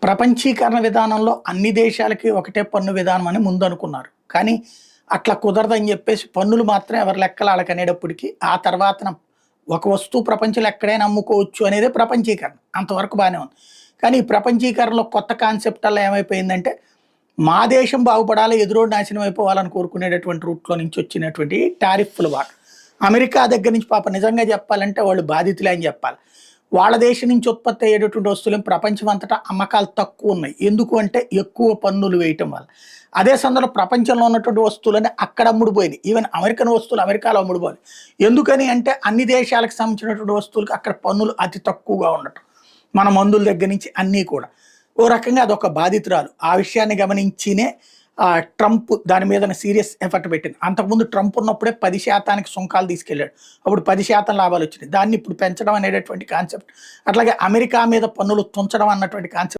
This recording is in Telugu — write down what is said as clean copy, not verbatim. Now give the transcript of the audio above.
ప్రపంచీకరణ విధానంలో అన్ని దేశాలకి ఒకటే పన్ను విధానం అని ముందు అనుకున్నారు. కానీ అట్లా కుదరదని చెప్పేసి పన్నులు మాత్రం ఎవరి లెక్కలు ఆళ్ళకనేటప్పటికి ఆ తర్వాతన ఒక వస్తువు ప్రపంచంలో ఎక్కడైనా అమ్ముకోవచ్చు అనేదే ప్రపంచీకరణ. అంతవరకు బానే ఉంది. కానీ ఈ ప్రపంచీకరణలో కొత్త కాన్సెప్ట్ అలా ఏమైపోయిందంటే, మా దేశం బాగుపడాలి, ఎదురోడు నాశనం అయిపోవాలని కోరుకునేటటువంటి రూట్‌లో నుంచి వచ్చినటువంటి టారిఫ్‌ల వాట. అమెరికా దగ్గర నుంచి పాపం నిజంగా చెప్పాలంటే వాళ్ళు బాధితులే అని చెప్పాలి. వాళ్ళ దేశం నుంచి ఉత్పత్తి అయ్యేటటువంటి వస్తువులేమో ప్రపంచం అంతటా అమ్మకాలు తక్కువున్నాయి. ఎందుకు అంటే ఎక్కువ పన్నులు వేయటం వల్ల. అదే సందర్భంలో ప్రపంచంలో ఉన్నటువంటి వస్తువులన్నీ అక్కడ అమ్ముడుపోయినాయి. ఈవెన్ అమెరికన్ వస్తువులు అమెరికాలో అమ్ముడుపోయాయి. ఎందుకని అంటే అన్ని దేశాలకు సంబంధించినటువంటి వస్తువులకి అక్కడ పన్నులు అతి తక్కువగా ఉండటం. మన మందుల దగ్గర నుంచి అన్నీ కూడా. ఓ రకంగా అదొక బాధితురాలు. ఆ విషయాన్ని గమనించినే ట్రంప్ దాని మీదన సీరియస్ ఎఫర్ట్ పెట్టింది. అంతకుముందు ట్రంప్ ఉన్నప్పుడే 10% సుంకాలు తీసుకెళ్ళాడు. అప్పుడు 10% లాభాలు వచ్చినాయి. దాన్ని ఇప్పుడు పెంచడం అనేటటువంటి కాన్సెప్ట్. అట్లాగే అమెరికా మీద పన్నులు తుంచడం అన్నటువంటి కాన్సెప్ట్